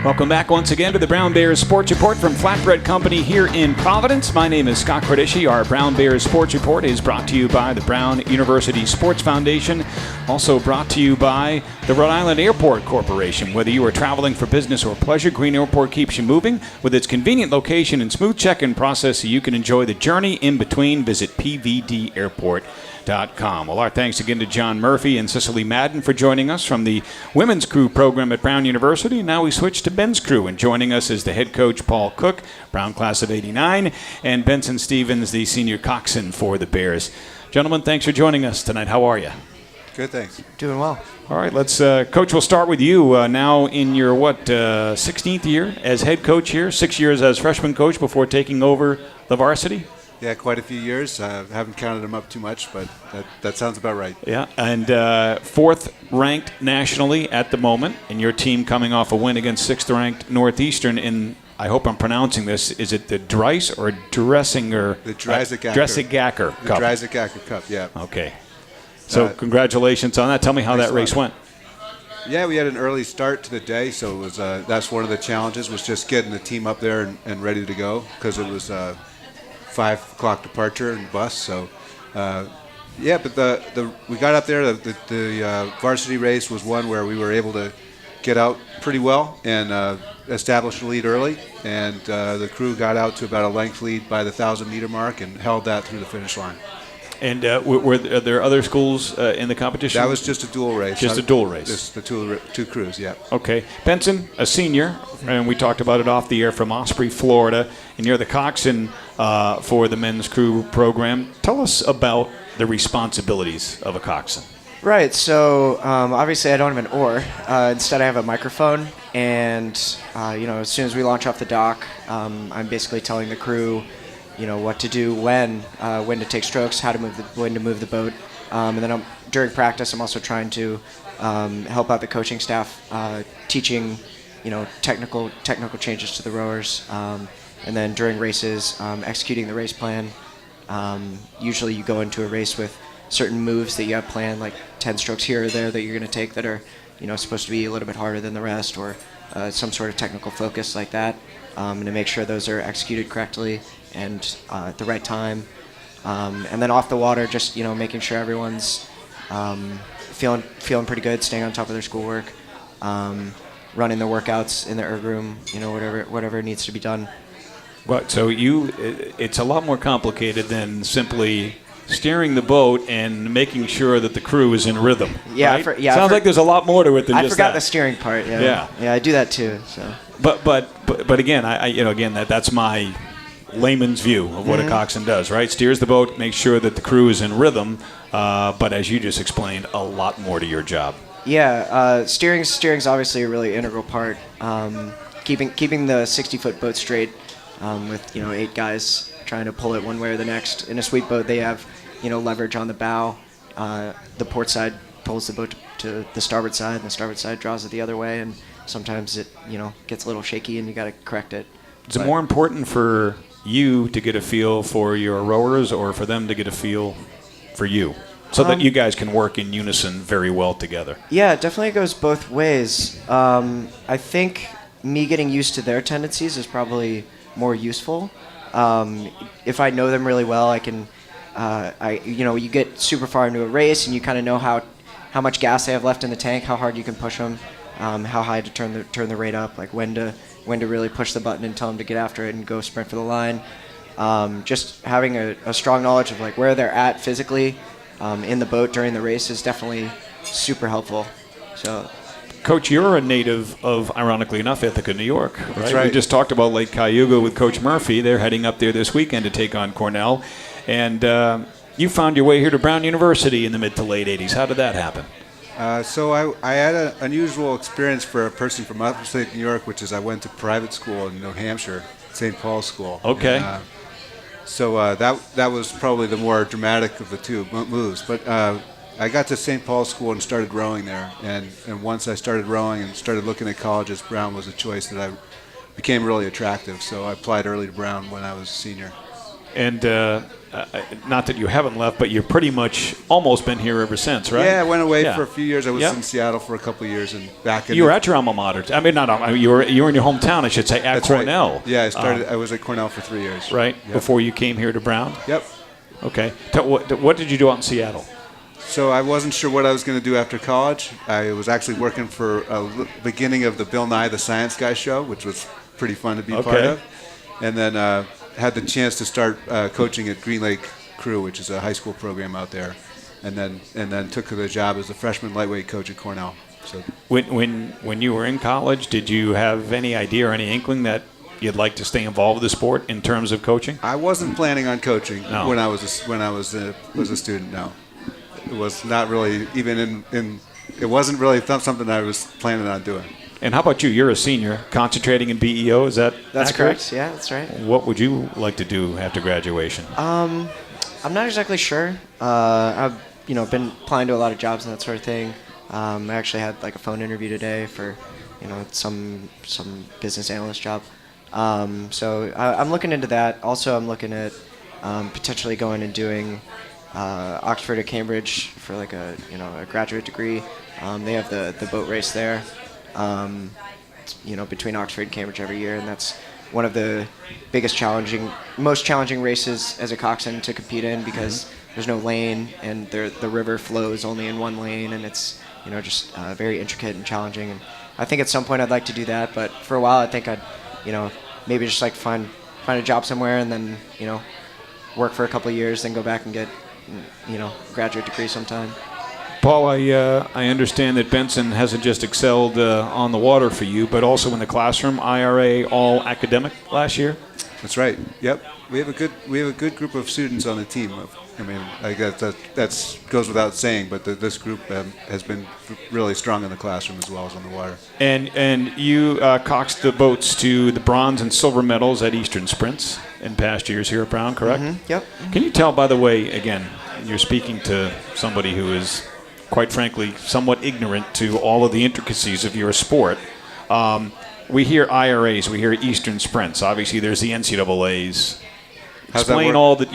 Welcome back once again to the Brown Bears Sports Report from Flatbread Company here in Providence. My name is Scott Cordischi. Our Brown Bears Sports Report is brought to you by the Brown University Sports Foundation, also brought to you by the Rhode Island Airport Corporation. Whether you are traveling for business or pleasure, Green Airport keeps you moving with its convenient location and smooth check-in process so you can enjoy the journey in between. Visit pvdairport.com. Well, our thanks again to John Murphy and Cicely Madden for joining us from the Women's Crew program at Brown University. Now we switch to Men's Crew, and joining us is the head coach, Paul Cook, Brown class of '89, and Benson Stevens, the senior coxswain for the Bears. Gentlemen, thanks for joining us tonight. How are you? Good, thanks. Doing well. All right, let's, Coach, we'll start with you. Now in your, 16th year as head coach here, 6 years as freshman coach before taking over the varsity? Yeah, quite a few years. I haven't counted them up too much, but that sounds about right. Yeah, and fourth ranked nationally at the moment, and your team coming off a win against sixth ranked Northeastern in, I hope I'm pronouncing this, is it the Dreiss or Dressinger? The Dreisacacker. Dressigacker Cup. The Dreisacacker Cup, yeah. Okay. So congratulations on that. Tell me how that race went. Yeah, we had an early start to the day, so it was that's one of the challenges, was just getting the team up there and ready to go, because it was 5 o'clock departure and bus. So, but we got up there. The varsity race was one where we were able to get out pretty well and establish a lead early. And the crew got out to about a length lead by the 1,000-meter mark and held that through the finish line. And were there other schools in the competition? That was just a dual race. Just a dual race. Just the two crews, yeah. Okay. Benson, a senior, and we talked about it off the air, from Osprey, Florida, and you're the coxswain for the Men's Crew program. Tell us about the responsibilities of a coxswain. Right, so obviously I don't have an oar. Instead I have a microphone, and as soon as we launch off the dock, I'm basically telling the crew what to do, when to take strokes, when to move the boat, and then during practice I'm also trying to help out the coaching staff, teaching technical changes to the rowers, and then during races, executing the race plan. Usually you go into a race with certain moves that you have planned, like 10 strokes here or there that you're going to take that are supposed to be a little bit harder than the rest, or some sort of technical focus like that, and to make sure those are executed correctly and at the right time. And then off the water, just making sure everyone's feeling pretty good, staying on top of their schoolwork, running the workouts in the erg room, whatever needs to be done. But so it's a lot more complicated than simply steering the boat and making sure that the crew is in rhythm. Yeah, right? Sounds like there's a lot more to it than I just forgot that. the steering part. Yeah, I do that too. So. But again, that's my layman's view of what a coxswain does, right? Steers the boat, makes sure that the crew is in rhythm. But as you just explained, a lot more to your job. Yeah, steering's obviously a really integral part. Keeping the 60-foot boat straight with 8 guys trying to pull it one way or the next. In a sweep boat, they have leverage on the bow. The port side pulls the boat to the starboard side, and the starboard side draws it the other way. And sometimes it gets a little shaky, and you got to correct it. Is it more important for you to get a feel for your rowers, or for them to get a feel for you, so that you guys can work in unison very well together? Yeah, it definitely goes both ways. I think me getting used to their tendencies is probably more useful. If I know them really well, I can, you get super far into a race and you kind of know how much gas they have left in the tank, how hard you can push them, how high to turn the rate up, like when to really push the button and tell them to get after it and go sprint for the line. Just having a strong knowledge of like where they're at physically in the boat during the race is definitely super helpful. So. Coach, you're a native of, ironically enough, Ithaca, New York, right? That's right. We just talked about Lake Cayuga with Coach Murphy. They're heading up there this weekend to take on Cornell. And you found your way here to Brown University in the mid to late 80s. How did that happen? So I had an unusual experience for a person from upstate New York, which is I went to private school in New Hampshire, St. Paul's School. Okay. And, so that was probably the more dramatic of the two moves. But I got to St. Paul's School and started rowing there. And once I started rowing and started looking at colleges, Brown was a choice that I became really attractive. So I applied early to Brown when I was a senior. And not that you haven't left, but you've pretty much almost been here ever since, right? Yeah, I went away for a few years. I was in Seattle for a couple of years and back in. You were at your alma mater. I mean, you were in your hometown, I should say, at That's Cornell. Right. Yeah, I was at Cornell for 3 years. Right, yep. Before you came here to Brown? Yep. Okay. What did you do out in Seattle? So I wasn't sure what I was going to do after college. I was actually working for a beginning of the Bill Nye the Science Guy show, which was pretty fun to be part of. And then had the chance to start coaching at Green Lake Crew, which is a high school program out there, and then took the job as a freshman lightweight coach at Cornell. So when you were in college, did you have any idea or any inkling that you'd like to stay involved with the sport in terms of coaching? I wasn't planning on coaching when I was a student. No, it was not really even in. It wasn't really something I was planning on doing. And how about you? You're a senior, concentrating in BEO. Is that That's accurate? correct. Yeah, that's right. What would you like to do after graduation? I'm not exactly sure. I've been applying to a lot of jobs and that sort of thing. I actually had like a phone interview today for some business analyst job. So I'm looking into that. Also, I'm looking at potentially going and doing Oxford or Cambridge for like a graduate degree. They have the boat race there. Between Oxford and Cambridge every year, and that's one of the most challenging races as a coxswain to compete in because there's no lane and the river flows only in one lane, and it's just very intricate and challenging. And I think at some point I'd like to do that, but for a while I think I'd maybe just like find a job somewhere and then work for a couple of years, then go back and get a graduate degree sometime. Paul, I understand that Benson hasn't just excelled on the water for you, but also in the classroom. IRA All Academic last year. That's right. Yep. We have a good group of students on the team. I mean, I guess that goes without saying, but this group has been really strong in the classroom as well as on the water. And you coxed the boats to the bronze and silver medals at Eastern Sprints in past years here at Brown, correct? Mm-hmm. Yep. Can you tell, by the way, again, you're speaking to somebody who is, quite frankly, somewhat ignorant to all of the intricacies of your sport. We hear IRAs, we hear Eastern Sprints. Obviously, there's the NCAAs. Explain all the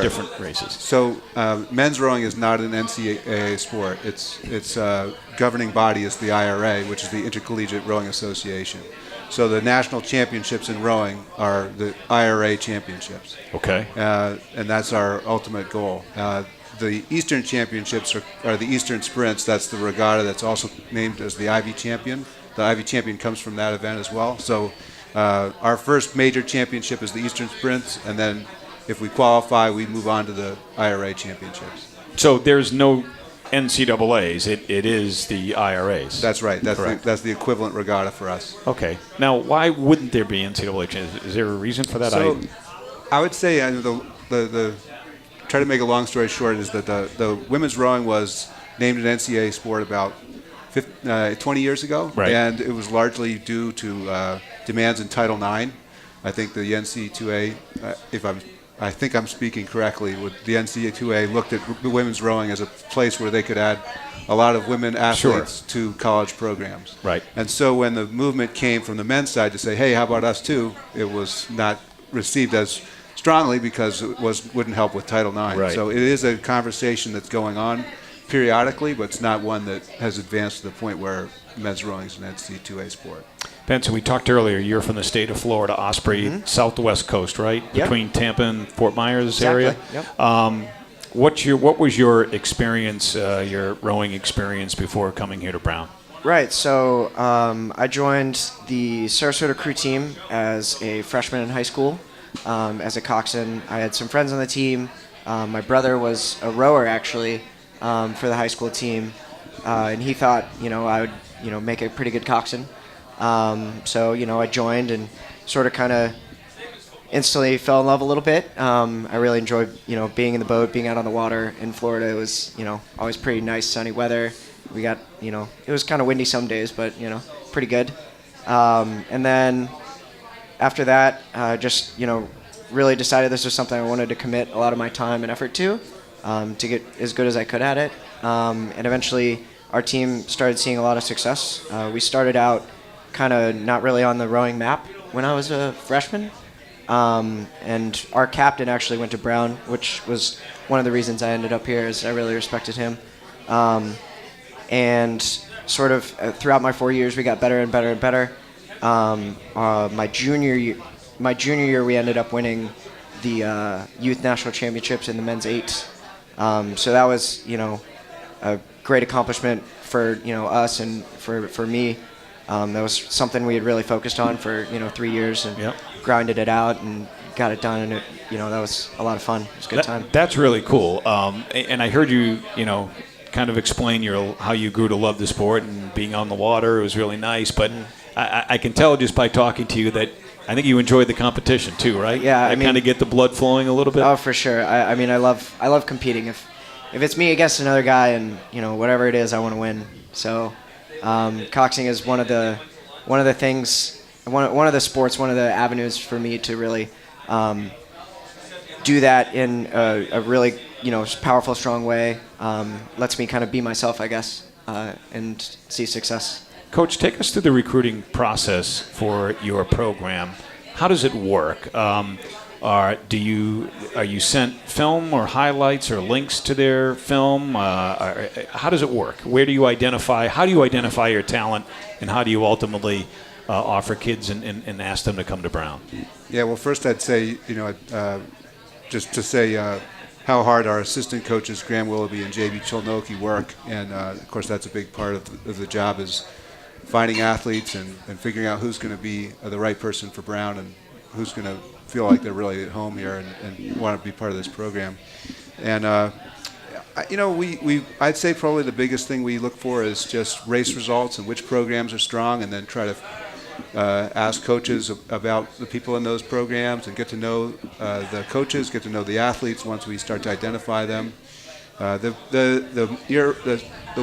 different races. So, men's rowing is not an NCAA sport. Its governing body is the IRA, which is the Intercollegiate Rowing Association. So the national championships in rowing are the IRA championships. Okay. And that's our ultimate goal. The Eastern championships are the Eastern sprints. That's the regatta that's also named as the Ivy Champion. The Ivy Champion comes from that event as well. So our first major championship is the Eastern sprints, and then if we qualify, we move on to the IRA championships. So there's no NCAAs. It is the IRAs. That's right. That's the equivalent regatta for us. Okay. Now, why wouldn't there be NCAA champions? Is there a reason for that? So I would say the try to make a long story short is that the women's rowing was named an NCAA sport about 20 years ago, right. And it was largely due to demands in Title IX. I think the NCAA, I think I'm speaking correctly, the NCAA looked at the women's rowing as a place where they could add a lot of women athletes to college programs. Right. And so when the movement came from the men's side to say, hey, how about us too, it was not received as strongly because it wouldn't help with Title IX. Right. So it is a conversation that's going on periodically, but it's not one that has advanced to the point where men's rowing is an NCAA sport. Benson, we talked earlier, you're from the state of Florida, Osprey, southwest coast, right? Yep. Between Tampa and Fort Myers Exactly. area? Yep. What was your experience, your rowing experience before coming here to Brown? Right, so I joined the Sarasota crew team as a freshman in high school. As a coxswain, I had some friends on the team. My brother was a rower, actually, for the high school team, and he thought, I would, make a pretty good coxswain. So, I joined and sort of kind of instantly fell in love a little bit. I really enjoyed, being in the boat, being out on the water in Florida. It was, always pretty nice sunny weather. We got, it was kind of windy some days, but, pretty good. And then after that, just, really decided this was something I wanted to commit a lot of my time and effort to get as good as I could at it. And eventually our team started seeing a lot of success. We started out kind of not really on the rowing map when I was a freshman. And our captain actually went to Brown, which was one of the reasons I ended up here, is I really respected him. And sort of throughout my 4 years, we got better and better and better. My junior year, we ended up winning the youth national championships in the men's 8s. So that was, a great accomplishment for us and for me. That was something we had really focused on for 3 years and grinded it out and got it done. And it, that was a lot of fun. It was a good time. That's really cool. And I heard you, kind of explain how you grew to love the sport and being on the water. It was really nice. But I can tell just by talking to you that I think you enjoyed the competition too, right? Yeah, I mean, kind of get the blood flowing a little bit. Oh, for sure. I mean, I love competing. If it's me against another guy, and whatever it is, I want to win. So, coxing is one of the things, one of the sports, one of the avenues for me to really do that in a really powerful, strong way. Lets me kind of be myself, I guess, and see success. Coach, take us through the recruiting process for your program. How does it work? Are you sent film or highlights or links to their film? How does it work? How do you identify your talent, and how do you ultimately offer kids and ask them to come to Brown? Yeah, well, first I'd say, just to say how hard our assistant coaches, Graham Willoughby and J.B. Chilnoki, work. And, of course, that's a big part of the job, is finding athletes and figuring out who's going to be the right person for Brown and who's going to feel like they're really at home here and want to be part of this program. And, I'd say probably the biggest thing we look for is just race results and which programs are strong, and then try to ask coaches about the people in those programs and get to know the coaches, get to know the athletes once we start to identify them. The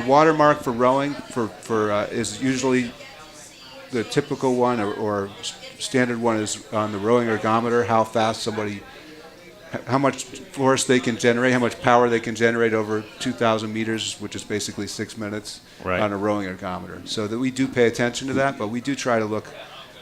watermark for rowing is usually the typical one or standard one is on the rowing ergometer, how much force they can generate, how much power they can generate over 2,000 meters, which is basically 6 minutes on a rowing ergometer. So that we do pay attention to that, but we do try to look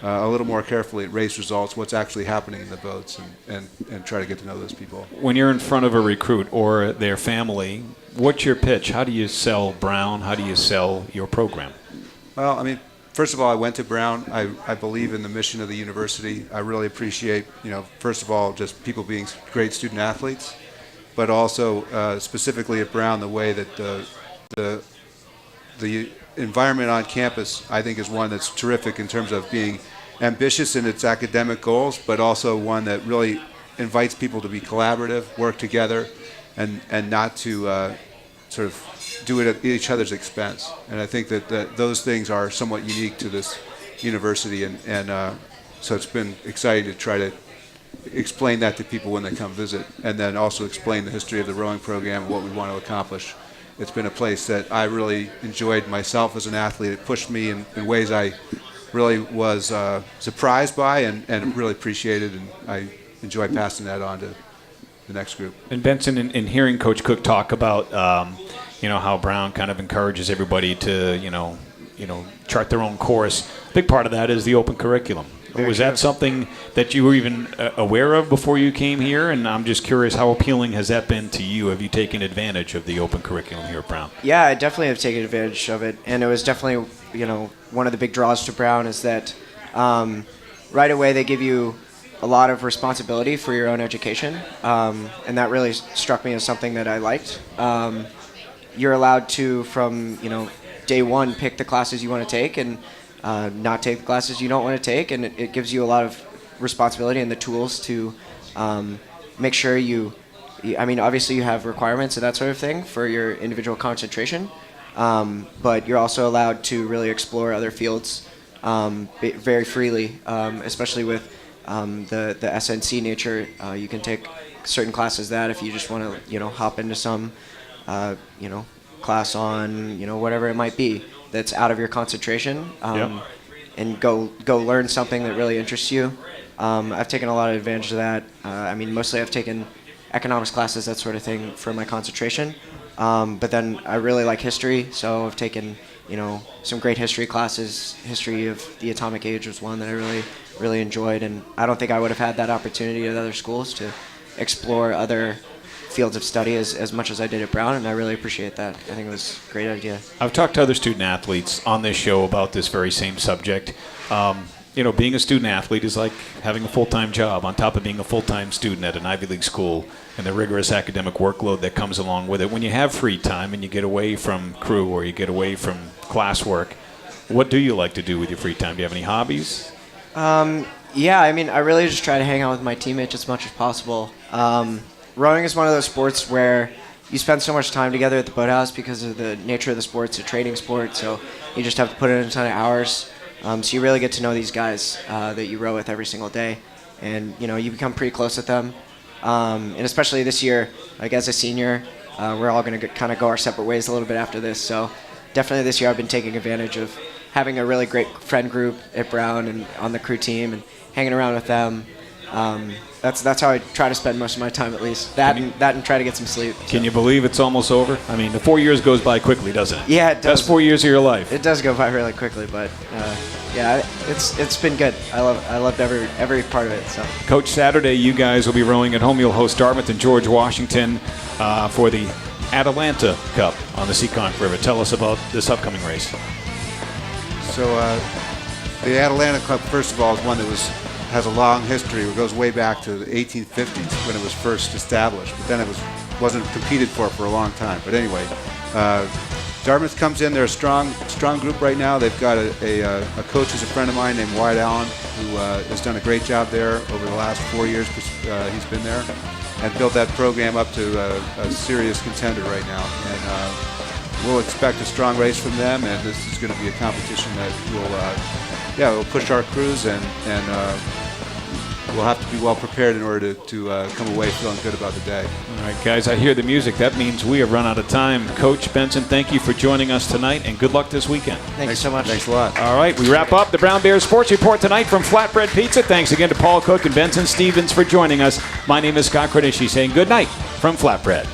a little more carefully at race results, what's actually happening in the boats, and try to get to know those people. When you're in front of a recruit or their family, what's your pitch? How do you sell Brown? How do you sell your program? Well, I mean, first of all, I went to Brown. I believe in the mission of the university. I really appreciate, first of all, just people being great student athletes, but also specifically at Brown, the way that the environment on campus, I think, is one that's terrific in terms of being ambitious in its academic goals, but also one that really invites people to be collaborative, work together, and not to sort of do it at each other's expense. And I think that those things are somewhat unique to this university, and so it's been exciting to try to explain that to people when they come visit, and then also explain the history of the rowing program and what we want to accomplish. It's been a place that I really enjoyed myself as an athlete. It pushed me in ways I really was surprised by and really appreciated, and I enjoy passing that on to the next group. And Benson, in hearing Coach Cook talk about how Brown kind of encourages everybody to chart their own course, a big part of that is the open curriculum. Was that something that you were even aware of before you came here? And I'm just curious, how appealing has that been to you? Have you taken advantage of the open curriculum here at Brown? Yeah, I definitely have taken advantage of it, and it was definitely one of the big draws to Brown is that right away they give you a lot of responsibility for your own education, and that really struck me as something that I liked. You're allowed to, from day one, pick the classes you want to take and not take the classes you don't want to take, and it gives you a lot of responsibility and the tools to make sure obviously you have requirements and that sort of thing for your individual concentration, but you're also allowed to really explore other fields very freely, especially with the SNC nature. You can take certain classes that if you just want to hop into some class on whatever it might be that's out of your concentration, and go learn something that really interests you. I've taken a lot of advantage of that. Mostly I've taken economics classes, that sort of thing, for my concentration. But then I really like history, so I've taken some great history classes. History of the atomic age was one that I really enjoyed, and I don't think I would have had that opportunity at other schools to explore other fields of study as much as I did at Brown, and I really appreciate that. I think it was a great idea. I've talked to other student athletes on this show about this very same subject. Being a student athlete is like having a full-time job on top of being a full-time student at an Ivy League school and the rigorous academic workload that comes along with it. When you have free time and you get away from crew or you get away from classwork, what do you like to do with your free time? Do you have any hobbies? I really just try to hang out with my teammates as much as possible. Rowing is one of those sports where you spend so much time together at the boathouse because of the nature of the sport. It's a training sport, so you just have to put in a ton of hours. So you really get to know these guys that you row with every single day, and you become pretty close with them. And especially this year, like as a senior, we're all going to kind of go our separate ways a little bit after this. So definitely this year I've been taking advantage of having a really great friend group at Brown and on the crew team and hanging around with them. That's how I try to spend most of my time, at least. That and try to get some sleep. Can you believe it's almost over? I mean, the 4 years goes by quickly, doesn't it? Yeah, it does. Best 4 years of your life. It does go by really quickly, but it's been good. I loved every part of it. So, Coach, Saturday you guys will be rowing at home. You'll host Dartmouth and George Washington for the Atalanta Cup on the Seekonk River. Tell us about this upcoming race. So the Atalanta Cup, first of all, is one that has a long history. It goes way back to the 1850s when it was first established, but then it wasn't competed for a long time. But anyway, Dartmouth comes in. They're a strong group right now. They've got a coach who's a friend of mine named Wyatt Allen, who has done a great job there over the last 4 years because he's been there and built that program up to a serious contender right now. And we'll expect a strong race from them, and this is going to be a competition that will push our crews, and we'll have to be well prepared in order to come away feeling good about the day. All right, guys, I hear the music. That means we have run out of time. Coach Benson, thank you for joining us tonight, and good luck this weekend. Thanks so much. Thanks a lot. All right, we wrap up the Brown Bears Sports Report tonight from Flatbread Pizza. Thanks again to Paul Cook and Benson Stevens for joining us. My name is Scott Credisci saying good night from Flatbread.